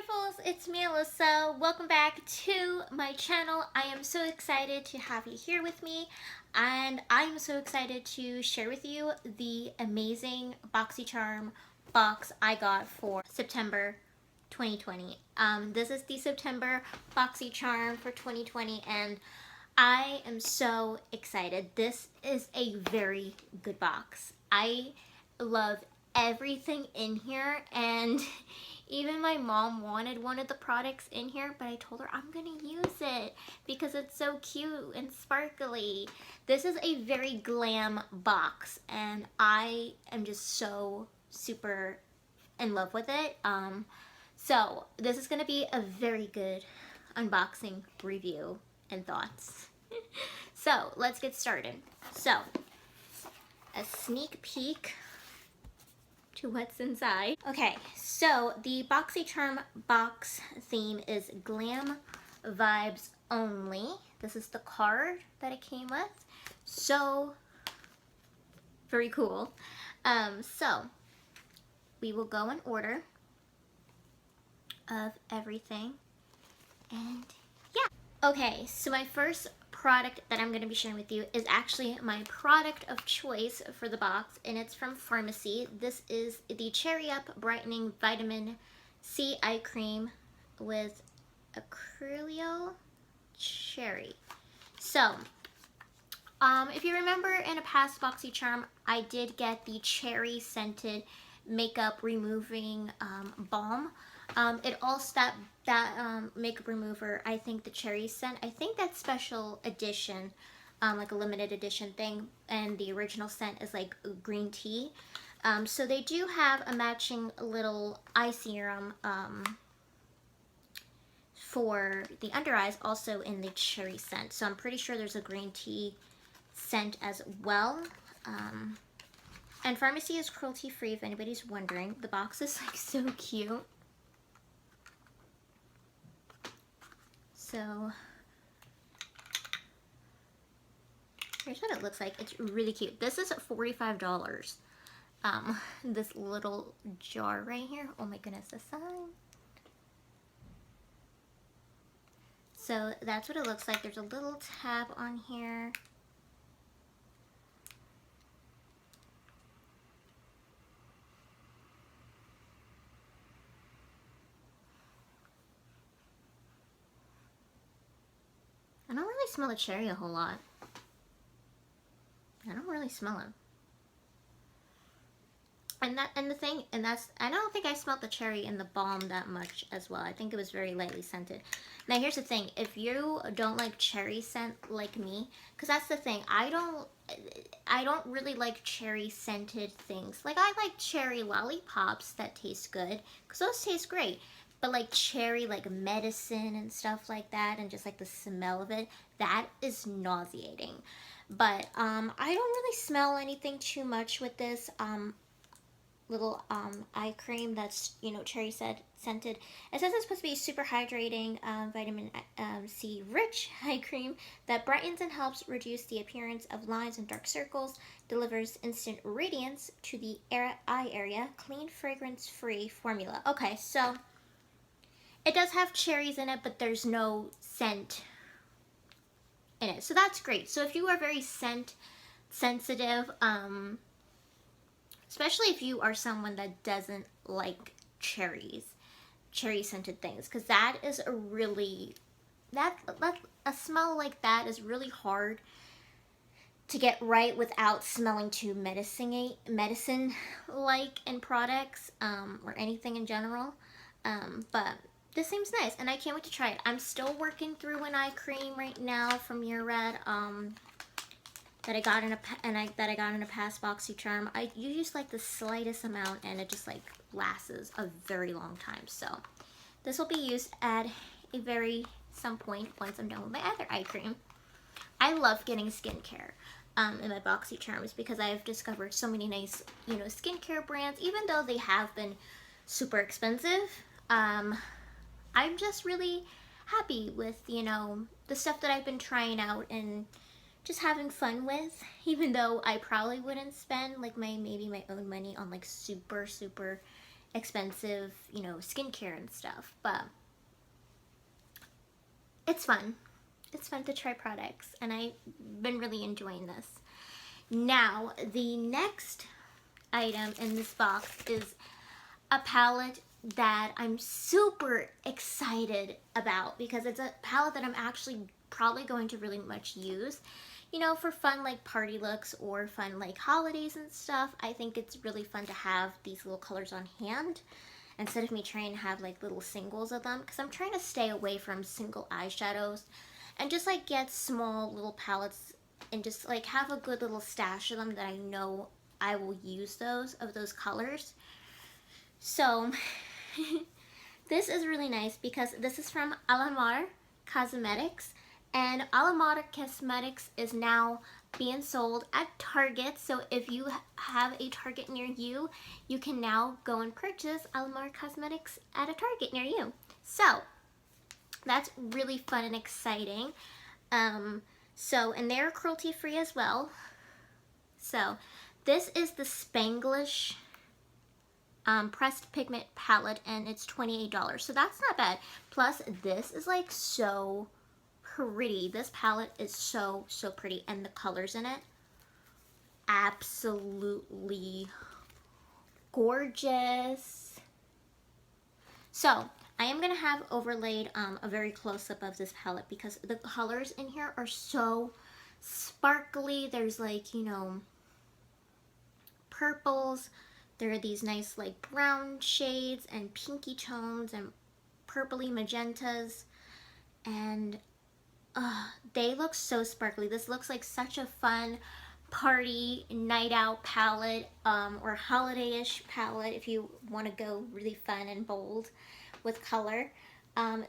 beautifuls, it's me Alyssa. Welcome back to my channel. I am so excited to have you here with me, and I'm so excited to share with you the amazing BOXYCHARM box I got for September 2020. This is the September BOXYCHARM for 2020, and I am so excited. This is a very good box. I love everything in here, and even my mom wanted one of the products in here, but I told her I'm gonna use it because it's so cute and sparkly. This is a very glam box, and I am just so super in love with it. So this is gonna be a very good unboxing review and thoughts. So let's get started. So a sneak peek to what's inside. Okay, so the BOXYCHARM box theme is glam vibes only. This is the card that it came with. So very cool. So we will go in order of everything, and yeah. Okay, so my first product that I'm going to be sharing with you is actually my product of choice for the box, and it's from Farmacy. This is the Cherry Up Brightening Vitamin C Eye Cream with Acerola Cherry. So, if you remember in a past BOXYCHARM, I did get the cherry scented makeup removing balm. It also that makeup remover, I think the cherry scent, I think that's special edition, like a limited edition thing, and the original scent is like green tea. So they do have a matching little eye serum for the under eyes, also in the cherry scent. So I'm pretty sure there's a green tea scent as well. And Farmacy is cruelty free, if anybody's wondering. The box is like so cute. So here's what it looks like. It's really cute. This is $45. This little jar right here. Oh my goodness, the sign. So that's what it looks like. There's a little tab on here. I don't really smell the cherry a whole lot. I don't really smell it. I don't think I smelled the cherry in the balm that much as well. I think it was very lightly scented. Now here's the thing, if you don't like cherry scent like me, because that's the thing, I don't really like cherry scented things. Like, I like cherry lollipops that taste good, because those taste great. But like cherry, like medicine and stuff like that, and just like the smell of it, that is nauseating. But I don't really smell anything too much with this little eye cream that's, you know, cherry scented. It says it's supposed to be super hydrating, vitamin C rich eye cream that brightens and helps reduce the appearance of lines and dark circles, delivers instant radiance to the eye area, clean fragrance free formula. Okay, so it does have cherries in it, but there's no scent in it. So that's great. So if you are very scent sensitive, especially if you are someone that doesn't like cherry scented things, because that is a really, a smell like that is really hard to get right without smelling too medicine like in products, or anything in general. But this seems nice, and I can't wait to try it. I'm still working through an eye cream right now from Red, that I got in a past BOXYCHARM. I use like the slightest amount, and it just like lasts a very long time. So this will be used at some point once I'm done with my other eye cream. I love getting skincare in my BOXYCHARMs because I've discovered so many nice, you know, skincare brands, even though they have been super expensive. I'm just really happy with, you know, the stuff that I've been trying out and just having fun with, even though I probably wouldn't spend like maybe my own money on like super expensive, you know, skincare and stuff, but it's fun. It's fun to try products, and I've been really enjoying this. Now, the next item in this box is a palette that I'm super excited about because it's a palette that I'm actually probably going to really much use. You know, for fun like party looks or fun like holidays and stuff, I think it's really fun to have these little colors on hand instead of me trying to have like little singles of them, because I'm trying to stay away from single eyeshadows and just like get small little palettes and just like have a good little stash of them that I know I will use those colors. So this is really nice because this is from Alamar Cosmetics, and Alamar Cosmetics is now being sold at Target. So if you have a Target near you, you can now go and purchase Alamar Cosmetics at a Target near you. So that's really fun and exciting. And they're cruelty free as well. So this is the Spanglish pressed pigment palette, and it's $28, so that's not bad. Plus this is like so pretty. This palette is so pretty, and the colors in it, absolutely gorgeous. So I am gonna have overlaid a very close-up of this palette because the colors in here are so sparkly. There's like, you know, purples. There are these nice like brown shades and pinky tones and purpley magentas, and they look so sparkly. This looks like such a fun party night out palette, or holiday-ish palette if you want to go really fun and bold with color.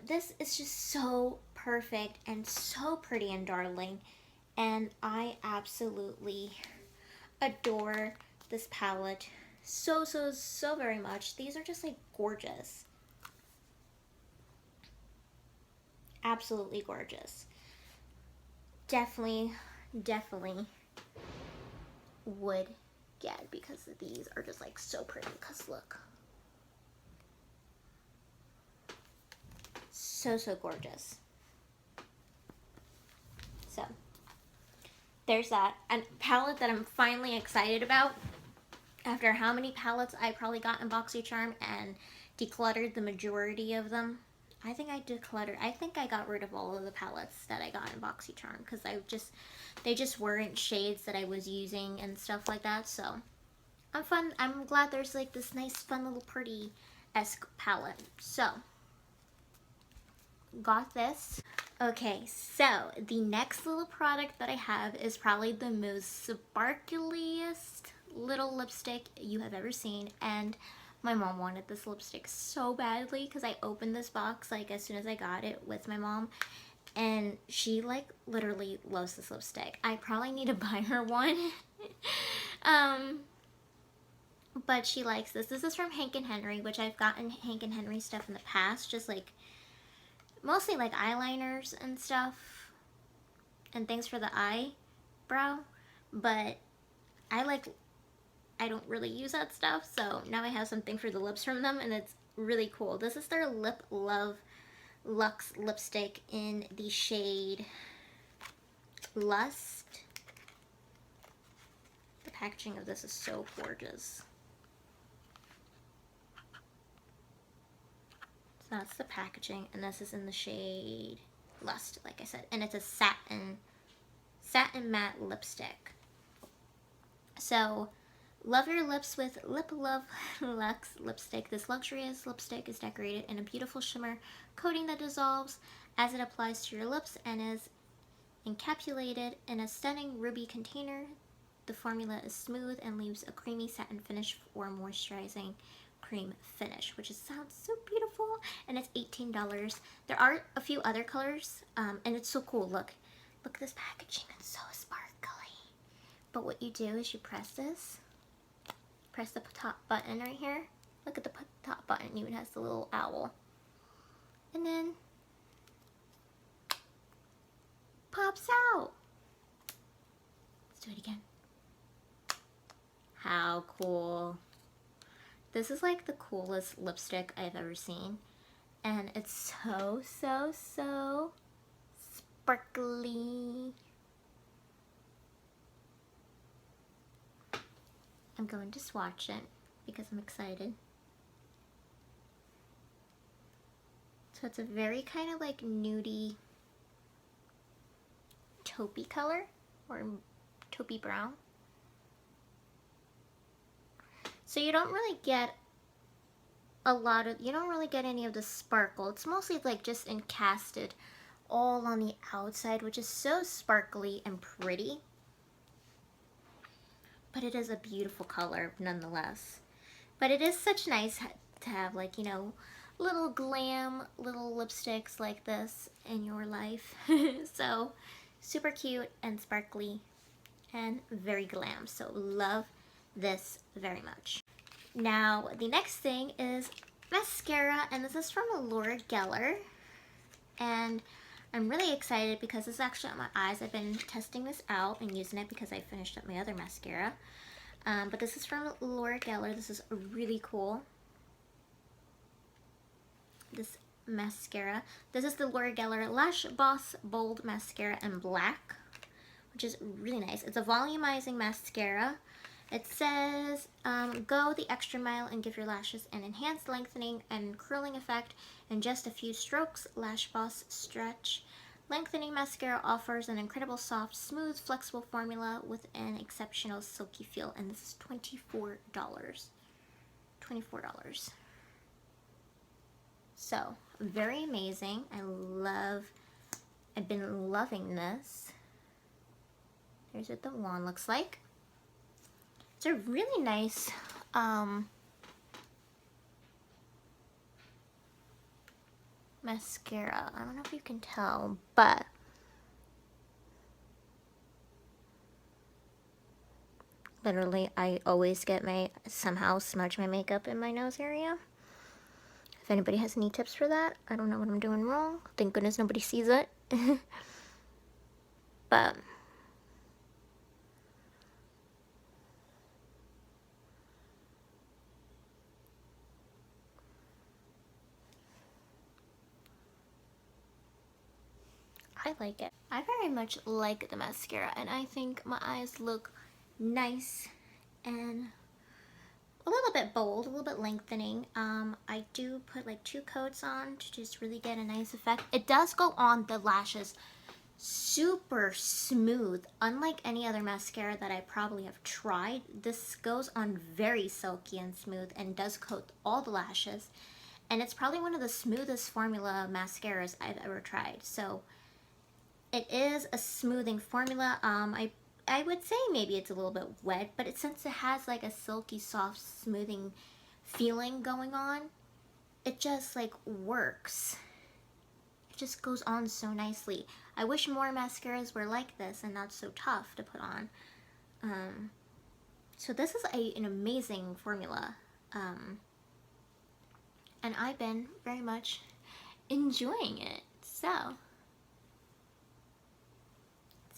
This is just so perfect and so pretty and darling, and I absolutely adore this palette so very much. These are just like gorgeous. Absolutely gorgeous. Definitely would get, because these are just like so pretty. Because look, so gorgeous. So there's that. A palette that I'm finally excited about after how many palettes I probably got in BOXYCHARM and decluttered the majority of them. I think I got rid of all of the palettes that I got in BOXYCHARM because they just weren't shades that I was using and stuff like that. So I'm glad there's like this nice fun little party-esque palette. So got this. Okay, so the next little product that I have is probably the most sparkliest little lipstick you have ever seen, and my mom wanted this lipstick so badly because I opened this box like as soon as I got it with my mom, and she like literally loves this lipstick. I probably need to buy her one. But she likes this. This is from Hank & Henry, which I've gotten Hank & Henry stuff in the past, just like mostly like eyeliners and stuff and things for the eyebrow, but I don't really use that stuff, so now I have something for the lips from them, and it's really cool. This is their Lip Love Luxe lipstick in the shade Lust. The packaging of this is so gorgeous. So that's the packaging, and this is in the shade Lust, like I said, and it's a satin matte lipstick. So love your lips with Lip Love Luxe lipstick. This luxurious lipstick is decorated in a beautiful shimmer coating that dissolves as it applies to your lips and is encapsulated in a stunning ruby container. The formula is smooth and leaves a creamy satin finish or moisturizing cream finish, which sounds so beautiful, and it's $18. There are a few other colors, and it's so cool. Look at this packaging. It's so sparkly. But what you do is you press this. Press the top button right here. Look at the top button, even has the little owl. And then pops out. Let's do it again. How cool. This is like the coolest lipstick I've ever seen. And it's so, so, so sparkly. I'm going to swatch it because I'm excited. So it's a very kind of like nudie taupey color, or taupey brown. So you don't really get you don't really get any of the sparkle. It's mostly like just encasted all on the outside, which is so sparkly and pretty. But it is a beautiful color nonetheless. But it is such nice to have, like, you know, little glam little lipsticks like this in your life. So super cute and sparkly and very glam. So love this very much. Now the next thing is mascara, and this is from Laura Geller, and I'm really excited because this is actually on my eyes. I've been testing this out and using it because I finished up my other mascara. But this is from Laura Geller. This is really cool. This mascara. This is the Laura Geller Lashboss Bold Mascara in Black, which is really nice. It's a volumizing mascara. It says, go the extra mile and give your lashes an enhanced lengthening and curling effect in just a few strokes. Lashboss Stretch Lengthening Mascara offers an incredible soft, smooth, flexible formula with an exceptional silky feel, and this is $24. $24. So, very amazing. I've been loving this. Here's what the wand looks like. It's a really nice, mascara. I don't know if you can tell, but literally I always somehow smudge my makeup in my nose area. If anybody has any tips for that, I don't know what I'm doing wrong. Thank goodness nobody sees it. But I like it. I very much like the mascara, and I think my eyes look nice and a little bit bold, a little bit lengthening. I do put like 2 coats on to just really get a nice effect. It does go on the lashes super smooth. Unlike any other mascara that I probably have tried, this goes on very silky and smooth and does coat all the lashes. And it's probably one of the smoothest formula mascaras I've ever tried. So it is a smoothing formula. I would say maybe it's a little bit wet, but since it has like a silky, soft, smoothing feeling going on, it just like works. It just goes on so nicely. I wish more mascaras were like this and not so tough to put on. So this is an amazing formula. And I've been very much enjoying it. So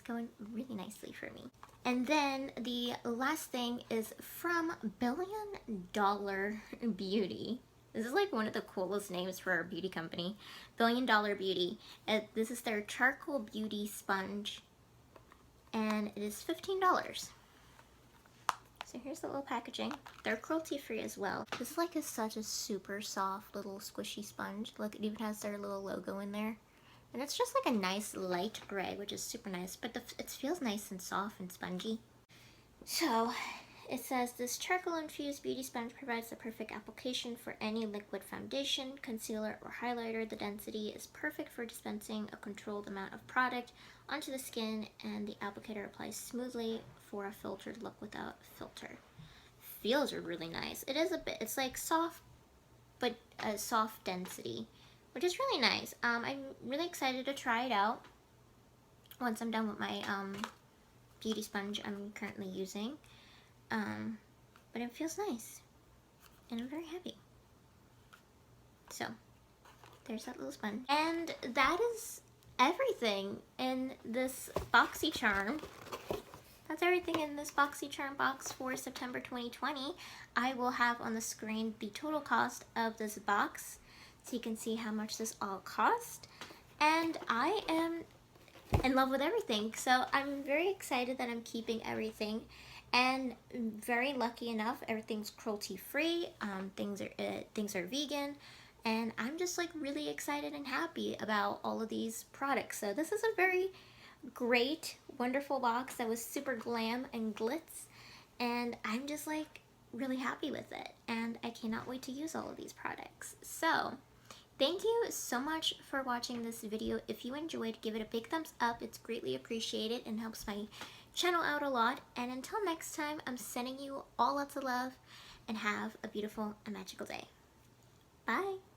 going really nicely for me. And then the last thing is from Billion Dollar Beauty. This is like one of the coolest names for a beauty company. Billion Dollar Beauty. This is their charcoal beauty sponge, and it is $15. So here's the little packaging. They're cruelty free as well. This is like such a super soft little squishy sponge. Look, it even has their little logo in there. And it's just like a nice light gray, which is super nice, but it feels nice and soft and spongy. So it says, this charcoal infused beauty sponge provides the perfect application for any liquid foundation, concealer, or highlighter. The density is perfect for dispensing a controlled amount of product onto the skin, and the applicator applies smoothly for a filtered look without filter. Feels really nice. It is it's like soft, but a soft density, which is really nice. I'm really excited to try it out once I'm done with my beauty sponge I'm currently using. But it feels nice, and I'm very happy. So there's that little sponge. And that is everything in this BOXYCHARM that's everything in this BOXYCHARM box for September 2020. I will have on the screen the total cost of this box so you can see how much this all cost. And I am in love with everything, so I'm very excited that I'm keeping everything, and very lucky enough everything's cruelty free. Things are vegan, and I'm just like really excited and happy about all of these products. So this is a very great, wonderful box that was super glam and glitz, and I'm just like really happy with it, and I cannot wait to use all of these products. So thank you so much for watching this video. If you enjoyed, give it a big thumbs up. It's greatly appreciated and helps my channel out a lot. And until next time, I'm sending you all lots of love, and have a beautiful and magical day. Bye!